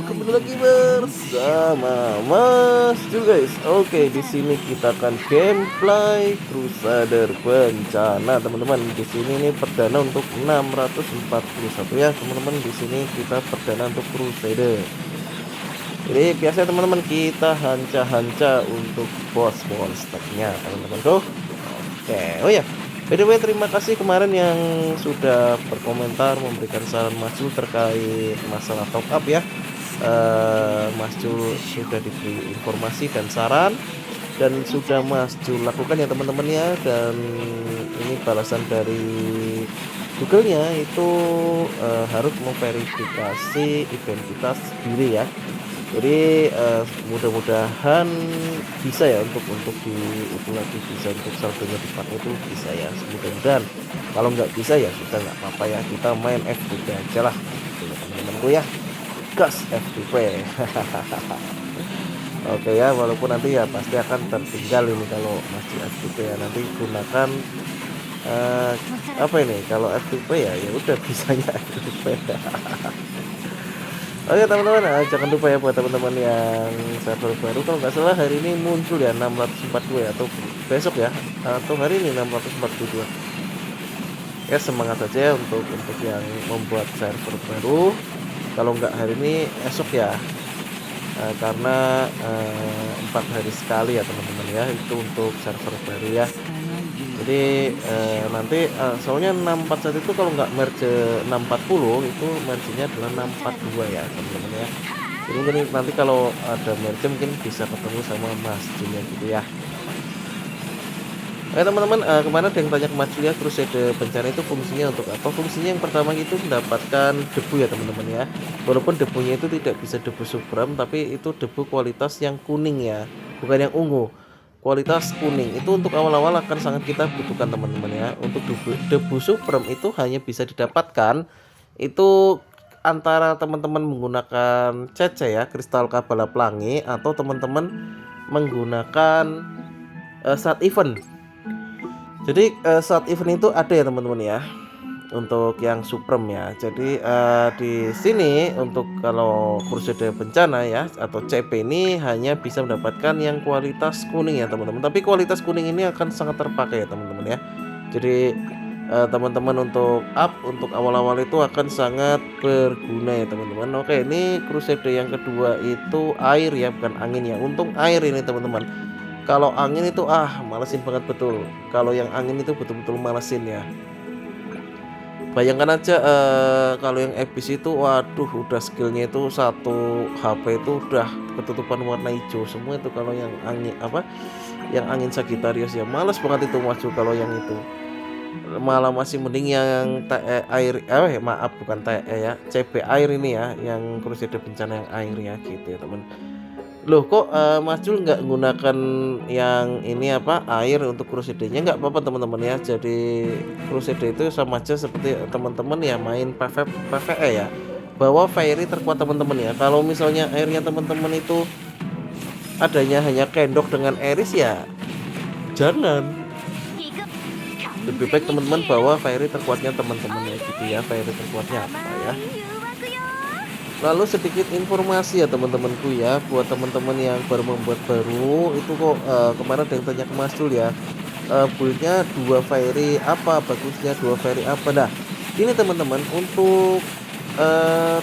kembali lagi bersama Mas Jul guys. Oke, di sini kita akan gameplay Crusader Bencana teman-teman. Di sini nih perdana untuk 641 ya teman-teman. Di sini kita perdana untuk Crusader. Jadi biasa teman-teman kita hanca-hanca untuk bos monsternya teman-teman tuh. Oke, oh ya. By the way, terima kasih kemarin yang sudah berkomentar memberikan saran Mas Jul terkait masalah top up ya. Mas Jul sudah diberi informasi dan saran dan sudah Mas Jul lakukan ya teman-teman ya. Dan ini balasan dari Google-nya itu harus memverifikasi identitas diri ya. Jadi mudah-mudahan bisa ya untuk di itu lagi bisa untuk saldonya dipakai itu bisa ya, mudah-mudahan. Kalau nggak bisa ya sudah nggak apa-apa ya, kita main FTP aja lah gitu, teman-temanku ya, gas FTP. Oke ya, walaupun nanti ya pasti akan tertinggal ini kalau masih FTP ya, nanti gunakan apa ini kalau FTP ya udah bisanya FTP. Oke teman-teman, jangan lupa ya buat teman-teman yang server baru, kalau nggak salah hari ini muncul ya 642 ya, atau besok ya, atau hari ini 642 ya. Semangat saja ya untuk yang membuat server baru. Kalau nggak hari ini esok ya, karena 4 hari sekali ya teman-teman ya, itu untuk server baru ya. Jadi nanti soalnya 641 itu kalau nggak merge 640 itu merge-nya adalah 642 ya teman-teman ya. Jadi mungkin nanti kalau ada merge mungkin bisa ketemu sama Mas Jul gitu ya. Oke teman-teman, kemarin ada yang tanya ke Mas Jul ya, Crusader Bencana itu fungsinya untuk apa? Fungsinya yang pertama itu mendapatkan debu ya teman-teman ya. Walaupun debunya itu tidak bisa debu subram, tapi itu debu kualitas yang kuning ya, bukan yang ungu. Kualitas kuning itu untuk awal-awal akan sangat kita butuhkan teman-teman ya. Untuk debu supreme itu hanya bisa didapatkan itu antara teman-teman menggunakan CC ya, kristal kabala pelangi, atau teman-teman menggunakan saat event. Jadi saat event itu ada ya teman-teman ya, untuk yang supreme ya. Jadi di sini untuk kalau Crusader Bencana ya atau CP ini hanya bisa mendapatkan yang kualitas kuning ya teman-teman. Tapi kualitas kuning ini akan sangat terpakai ya teman-teman ya. Jadi teman-teman untuk up untuk awal-awal itu akan sangat berguna ya teman-teman. Oke, ini Crusader yang kedua itu air ya, bukan angin ya. Untung air ini teman-teman. Kalau angin itu malesin banget betul. Kalau yang angin itu betul-betul malesin ya. Bayangkan aja kalau yang epic itu waduh udah skillnya itu satu HP itu udah ketutupan warna hijau semua itu. Kalau yang angin Sagittarius ya males banget itu maju. Kalau yang itu malah masih mending yang air maaf bukan ya, CP air ini ya, yang Crusader Bencana yang air ya gitu ya teman. Loh kok Mas Jul nggak menggunakan yang ini air untuk Crusader-nya? Nggak apa-apa teman-teman ya. Jadi Crusader itu sama aja seperti teman-teman ya main PvE ya, bawa fairy terkuat teman-teman ya. Kalau misalnya airnya teman-teman itu adanya hanya kendok dengan Eris ya jangan. Lebih baik teman-teman bawa fairy terkuatnya teman-teman ya gitu ya. Fairy terkuatnya apa ya. Lalu sedikit informasi ya teman-temanku ya, buat teman-teman yang baru membuat baru itu kok kemarin ada yang tanya ke Mas Jul ya, buildnya 2 fairy apa bagusnya, 2 fairy apa. Nah ini teman-teman untuk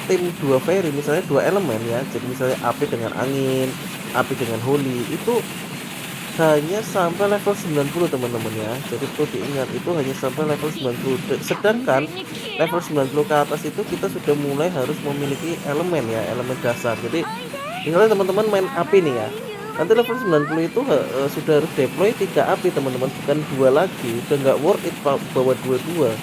tim 2 fairy misalnya 2 elemen ya, jadi misalnya api dengan angin, api dengan holy, itu hanya sampai level 90 teman-teman ya. Jadi perlu diingat itu hanya sampai level 90. Sedangkan level 90 ke atas itu kita sudah mulai harus memiliki elemen ya, elemen dasar. Jadi misalnya teman-teman main api nih ya, nanti level 90 itu sudah harus deploy 3 api teman-teman, bukan 2 lagi. Udah nggak worth it bawa 2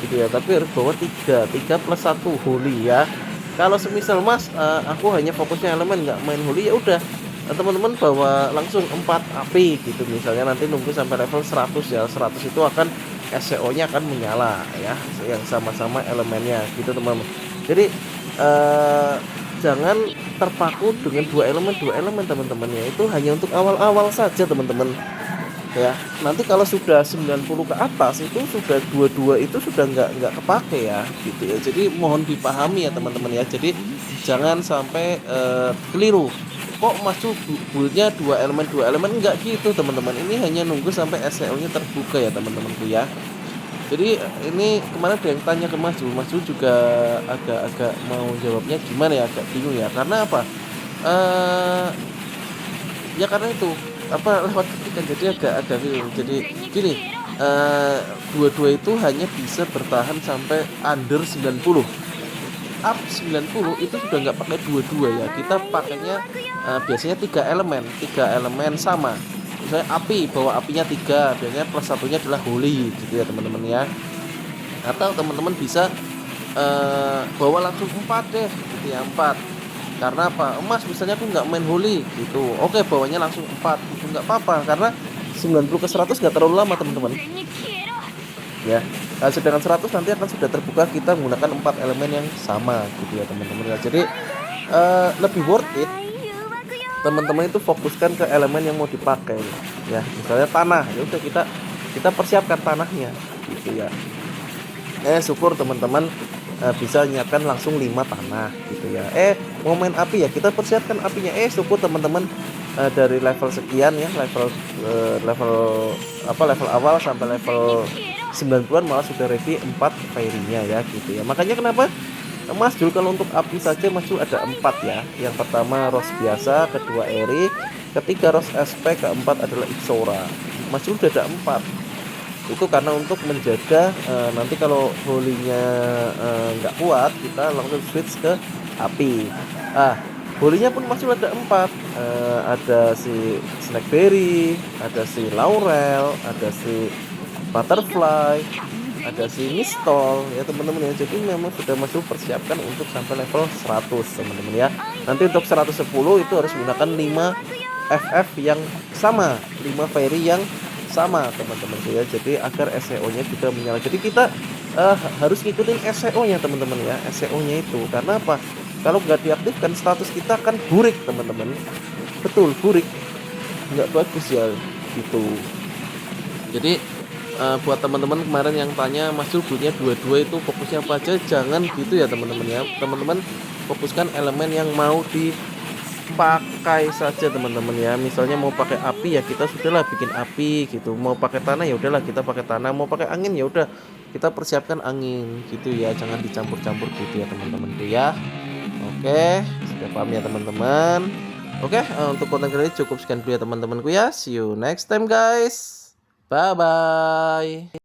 gitu ya, tapi harus bawa 3 plus 1 holy ya. Kalau semisal Mas aku hanya fokusnya elemen nggak main holy, ya udah teman-teman bawa langsung 4 api gitu misalnya, nanti nunggu sampai level 100 ya. 100 itu akan SCO nya akan menyala ya, yang sama-sama elemennya gitu teman-teman. Jadi jangan terpaku dengan 2 elemen teman-teman ya, itu hanya untuk awal-awal saja teman-teman. ya. Nanti kalau sudah 90 ke atas itu sudah dua-dua itu sudah nggak kepake ya gitu ya. Jadi mohon dipahami ya teman-teman ya. Jadi jangan sampai keliru. Kok masuk build-nya dua elemen enggak gitu teman-teman. Ini hanya nunggu sampai SEO-nya terbuka ya teman-temanku ya. Jadi ini kemarin ada yang tanya ke Mas Jul. Mas Jul juga agak-agak mau jawabnya gimana ya, agak bingung ya. Karena apa? Eh ya karena itu apa lewat ketikan jadi agak bingung. Jadi gini, eh dua-dua itu hanya bisa bertahan sampai under 90. Up 90 itu sudah nggak pakai dua-dua ya. Kita pakainya biasanya tiga elemen sama. Misalnya api, bawa apinya 3, biasanya plus satunya adalah holy gitu ya teman-teman ya. Atau teman-teman bisa bawa langsung 4 deh gitu ya, 4. Karena apa? Emas misalnya aku nggak main holy gitu. Oke, bawanya langsung 4 itu nggak apa-apa karena 90 ke 100 nggak terlalu lama teman-teman. Ya. Nah, sedangkan 100 nanti akan sudah terbuka kita menggunakan 4 elemen yang sama gitu ya teman-teman ya. Jadi lebih worth it teman-teman itu fokuskan ke elemen yang mau dipakai ya. Misalnya tanah, ya udah kita persiapkan tanahnya gitu ya. Syukur teman-teman bisa nyiapkan langsung 5 tanah gitu ya. Mau main api ya kita persiapkan apinya. Syukur teman-teman dari level sekian ya, level awal sampai level 90-an malah sudah ready 4 fairy-nya ya gitu ya. Makanya kenapa Mas Jul kalau untuk api saja Mas Jul ada 4 ya. Yang pertama Rose biasa, kedua Eri, ketiga Rose SP, keempat adalah Ixora. Mas Jul udah ada 4. Itu karena untuk menjaga nanti kalau holy-nya nggak kuat kita langsung switch ke api. Holy-nya pun masih ada 4. Ada si Snakeberry, ada si Laurel, ada si Butterfly, ada si Mistol ya teman-teman ya. Jadi memang sudah masuk persiapkan untuk sampai level 100 teman-teman ya. Nanti untuk 110 itu harus menggunakan 5 FF yang sama, 5 fairy yang sama teman-teman ya. Jadi agar SEO-nya juga menyala. Jadi kita harus ngikutin SEO-nya teman-teman ya. SEO-nya itu karena apa? Kalau nggak diaktifkan status kita akan burik teman-teman. Betul, burik. Nggak bagus ya gitu. Jadi buat teman-teman kemarin yang tanya Mas Jul buildnya dua-dua itu fokusnya apa aja, jangan gitu ya teman-teman ya. Teman-teman fokuskan elemen yang mau dipakai saja teman-teman ya. Misalnya mau pakai api ya kita sudahlah bikin api gitu. Mau pakai tanah ya udahlah kita pakai tanah. Mau pakai angin ya udah kita persiapkan angin gitu ya. Jangan dicampur-campur gitu ya teman-teman tuh ya. Oke, sudah paham ya teman-teman. Oke, untuk konten kali ini cukup sekian dulu ya teman-temanku ya. See you next time guys. Bye bye.